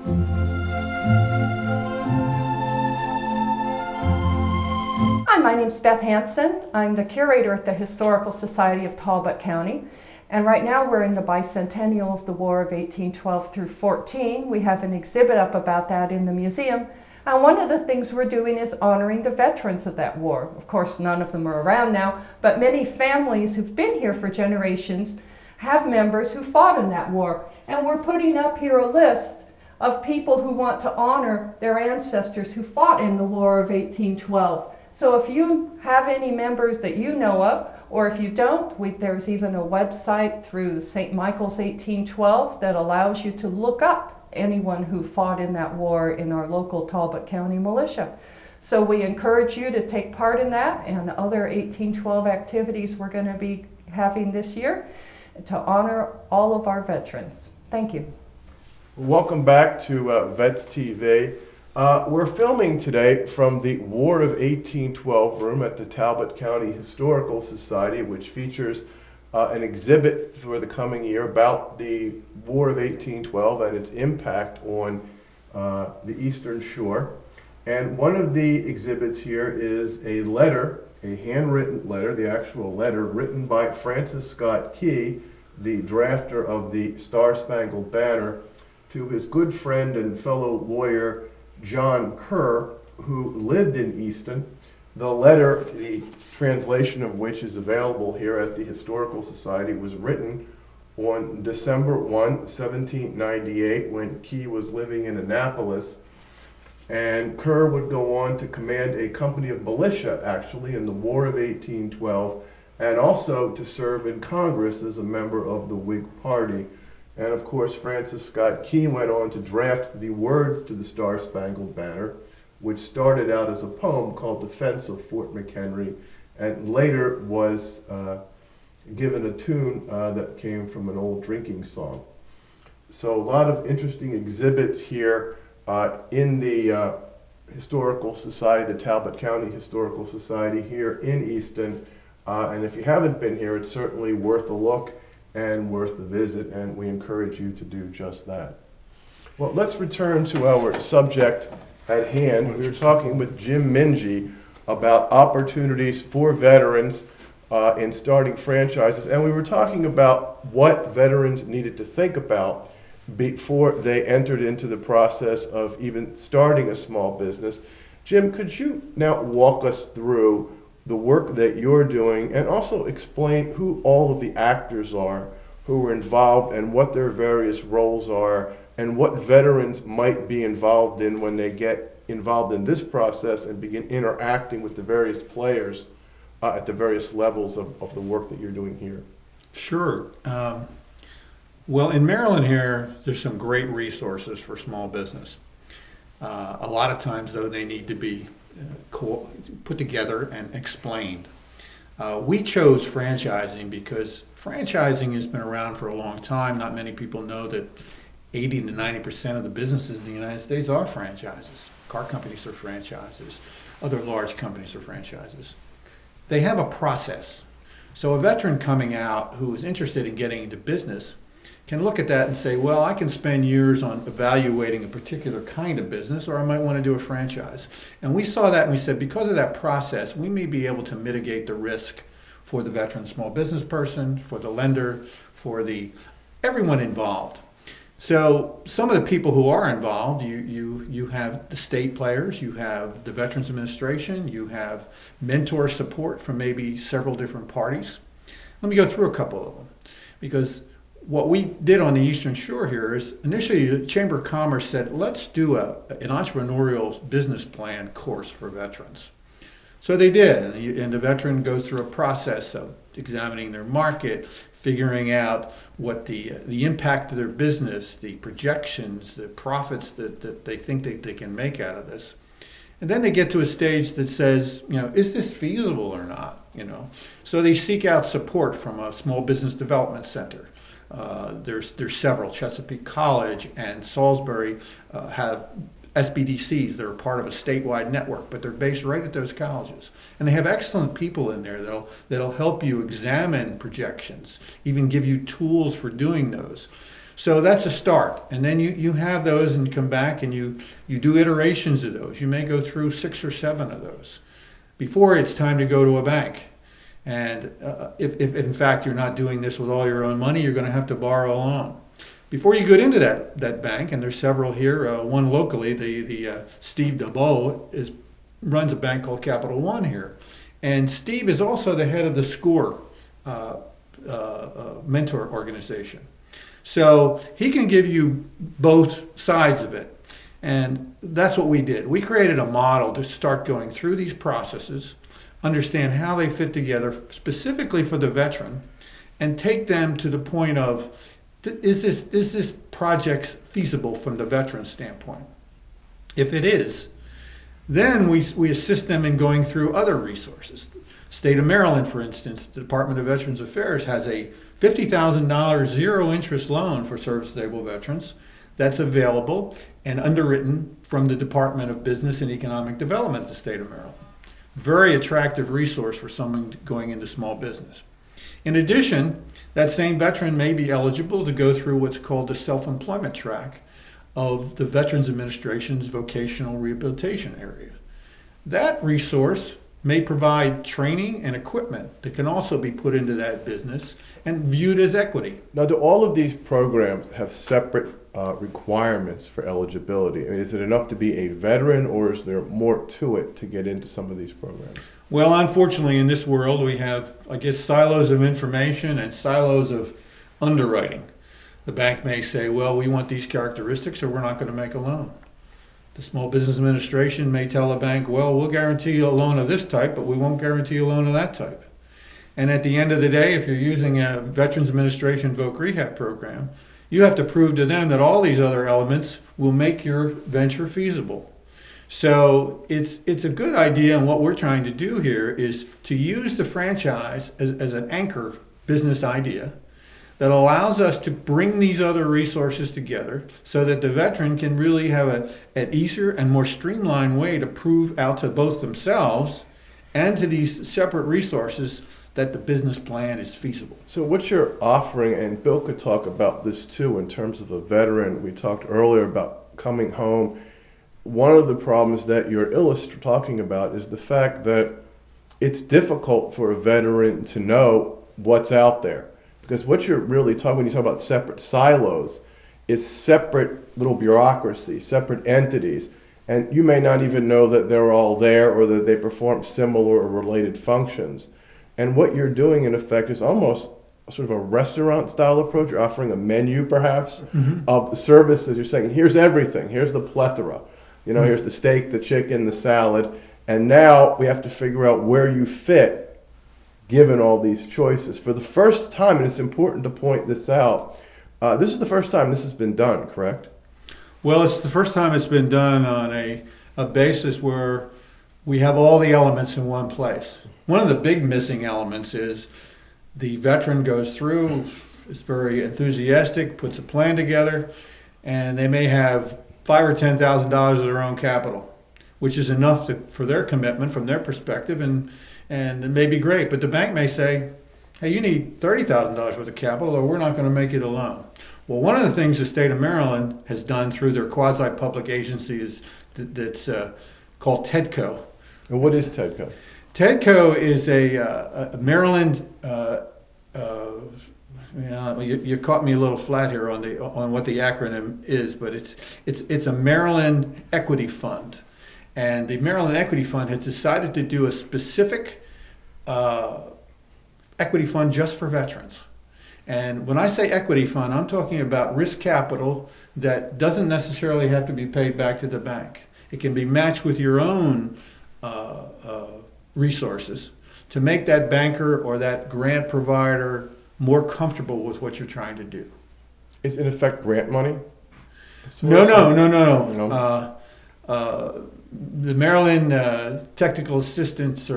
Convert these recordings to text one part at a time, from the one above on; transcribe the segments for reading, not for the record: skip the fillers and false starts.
Hi, my name's Beth Hansen. I'm the curator at the Historical Society of Talbot County. And right now we're in the bicentennial of the War of 1812 through 14. We have an exhibit up about that in the museum. And one of the things we're doing is honoring the veterans of that war. Of course, none of them are around now, but many families who've been here for generations have members who fought in that war. And we're putting up here a list of people who want to honor their ancestors who fought in the War of 1812. So if you have any members that you know of, or if you don't, there's even a website through St. Michael's 1812 that allows you to look up anyone who fought in that war in our local Talbot County militia. So we encourage you to take part in that and other 1812 activities we're going to be having this year to honor all of our veterans. Thank you. Welcome back to VETS TV. We're filming today from the War of 1812 room at the Talbot County Historical Society, which features an exhibit for the coming year about the War of 1812 and its impact on the Eastern Shore. And one of the exhibits here is a letter, a handwritten letter, the actual letter written by Francis Scott Key, the drafter of the Star-Spangled Banner, to his good friend and fellow lawyer John Kerr, who lived in Easton. The letter, the translation of which is available here at the Historical Society, was written on December 1, 1798, when Key was living in Annapolis. And Kerr would go on to command a company of militia, actually, in the War of 1812, and also to serve in Congress as a member of the Whig Party. And of course, Francis Scott Key went on to draft the words to the Star-Spangled Banner, which started out as a poem called Defense of Fort McHenry, and later was given a tune that came from an old drinking song. So a lot of interesting exhibits here in the Historical Society, the Talbot County Historical Society here in Easton. And if you haven't been here, it's certainly worth a look and worth a visit, and we encourage you to do just that. Well, let's return to our subject at hand. We were talking with Jim Minji about opportunities for veterans in starting franchises, and we were talking about what veterans needed to think about before they entered into the process of even starting a small business. Jim, could you now walk us through the work that you're doing and also explain who all of the actors are who are involved and what their various roles are and what veterans might be involved in when they get involved in this process and begin interacting with the various players at the various levels of the work that you're doing here? Sure. Well, in Maryland here, there's some great resources for small business. A lot of times, though, they need to be put together and explained. We chose franchising because franchising has been around for a long time. Not many people know that 80 to 90% of the businesses in the United States are franchises. Car companies are franchises. Other large companies are franchises. They have a process. So a veteran coming out who is interested in getting into business can look at that and say, well, I can spend years on evaluating a particular kind of business, or I might want to do a franchise. And we saw that and we said, because of that process, we may be able to mitigate the risk for the veteran small business person, for the lender, for everyone involved. So some of the people who are involved, you have the state players, you have the Veterans Administration, you have mentor support from maybe several different parties. Let me go through a couple of them, because what we did on the Eastern Shore here is initially the Chamber of Commerce said, let's do an entrepreneurial business plan course for veterans. So they did, and the veteran goes through a process of examining their market, figuring out what the impact of their business, the projections, the profits that they think they can make out of this. And then they get to a stage that says, is this feasible or not? So they seek out support from a small business development center. There's several. Chesapeake College and Salisbury have SBDCs that are part of a statewide network, but they're based right at those colleges. And they have excellent people in there that'll help you examine projections, even give you tools for doing those. So that's a start. And then you have those and come back and you do iterations of those. You may go through 6 or 7 of those before it's time to go to a bank. And if in fact you're not doing this with all your own money, you're going to have to borrow a loan. Before you get into that bank, and there's several here, one locally, the Steve Talbot runs a bank called Capital One here. And Steve is also the head of the SCORE mentor organization. So he can give you both sides of it. And that's what we did. We created a model to start going through these processes, understand how they fit together specifically for the veteran, and take them to the point of, is this project feasible from the veteran standpoint? If it is, then we assist them in going through other resources. State of Maryland, for instance, the Department of Veterans Affairs has a $50,000 zero interest loan for service-disabled veterans that's available and underwritten from the Department of Business and Economic Development of the state of Maryland. Very attractive resource for someone going into small business. In addition, that same veteran may be eligible to go through what's called the self-employment track of the Veterans Administration's vocational rehabilitation area. That resource may provide training and equipment that can also be put into that business and viewed as equity. Now, do all of these programs have separate requirements for eligibility? I mean, is it enough to be a veteran, or is there more to it to get into some of these programs? Well, unfortunately, in this world, we have, I guess, silos of information and silos of underwriting. The bank may say, well, we want these characteristics or we're not going to make a loan. The Small Business Administration may tell a bank, well, we'll guarantee you a loan of this type, but we won't guarantee a loan of that type. And at the end of the day, if you're using a Veterans Administration Voc Rehab program, you have to prove to them that all these other elements will make your venture feasible. So it's a good idea, and what we're trying to do here is to use the franchise as an anchor business idea that allows us to bring these other resources together so that the veteran can really have an easier and more streamlined way to prove out to both themselves and to these separate resources that the business plan is feasible. So what you're offering, and Bill could talk about this too in terms of a veteran, we talked earlier about coming home. One of the problems that you're talking about is the fact that it's difficult for a veteran to know what's out there. Because what you're really talking, when you talk about separate silos, is separate little bureaucracies, separate entities. And you may not even know that they're all there or that they perform similar or related functions. And what you're doing, in effect, is almost sort of a restaurant-style approach. You're offering a menu, perhaps, of services. You're saying, here's everything. Here's the plethora. You know, here's the steak, the chicken, the salad. And now we have to figure out where you fit given all these choices. For the first time, and it's important to point this out, this is the first time this has been done, correct? Well, it's the first time it's been done on a basis where we have all the elements in one place. One of the big missing elements is the veteran goes through, is very enthusiastic, puts a plan together, and they may have $5,000 or $10,000 of their own capital, which is enough for their commitment from their perspective, and it may be great. But the bank may say, hey, you need $30,000 worth of capital or we're not going to make it a loan. Well, one of the things the state of Maryland has done through their quasi-public agency is that's called TEDCO. And what is TEDCO? TEDCO is a Maryland. You caught me a little flat here on what the acronym is, but it's a Maryland Equity Fund, and the Maryland Equity Fund has decided to do a specific equity fund just for veterans. And when I say equity fund, I'm talking about risk capital that doesn't necessarily have to be paid back to the bank. It can be matched with your own resources to make that banker or that grant provider more comfortable with what you're trying to do. Is in effect grant money? No. The Maryland technical assistance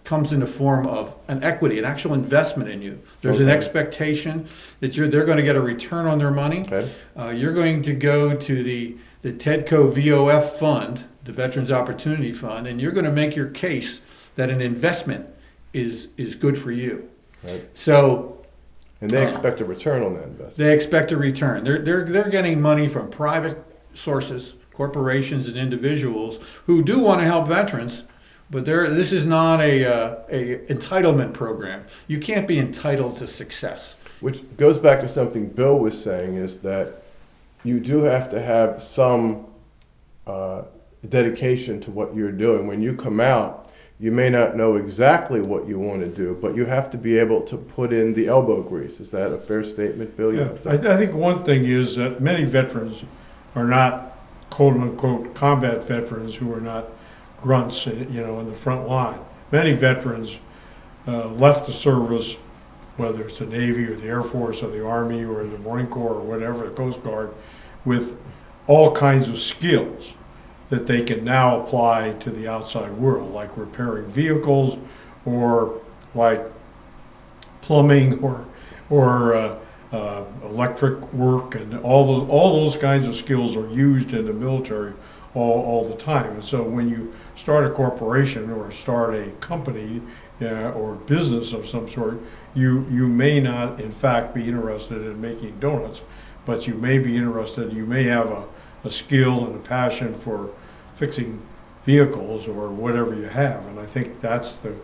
comes in the form of an equity, an actual investment in you. There's an expectation that they're going to get a return on their money. Okay. You're going to go to the TEDCO VOF fund, the Veterans Opportunity Fund, and you're going to make your case that an investment is good for you. Right. So And they expect a return on that investment. They expect a return. They're getting money from private sources, corporations and individuals who do want to help veterans, but this is not a entitlement program. You can't be entitled to success. Which goes back to something Bill was saying, is that you do have to have some dedication to what you're doing. When you come out, you may not know exactly what you want to do, but you have to be able to put in the elbow grease. Is that a fair statement, Bill? Yeah, I think one thing is that many veterans are not quote-unquote combat veterans who are not grunts, in the front line. Many veterans left the service, whether it's the Navy or the Air Force or the Army or the Marine Corps or whatever, the Coast Guard, with all kinds of skills that they can now apply to the outside world, like repairing vehicles or like plumbing or electric work, and all those kinds of skills are used in the military all the time. And so when you start a corporation or start a company or business of some sort, you may not in fact be interested in making donuts, but you may be interested, you may have a skill and a passion for fixing vehicles or whatever you have. And I think that's the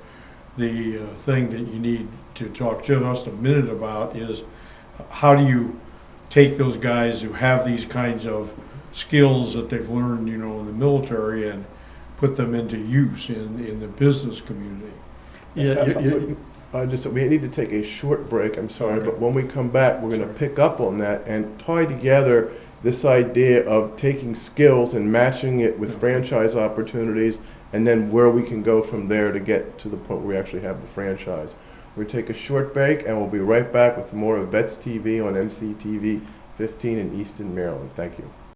thing that you need to talk just a minute about, is how do you take those guys who have these kinds of skills that they've learned, in the military, and put them into use in the business community. We need to take a short break, I'm sorry, but when we come back, we're going to pick up on that and tie together this idea of taking skills and matching it with franchise opportunities, and then where we can go from there to get to the point where we actually have the franchise. We'll take a short break, and we'll be right back with more of VETS TV on MCTV 15 in Easton, Maryland. Thank you.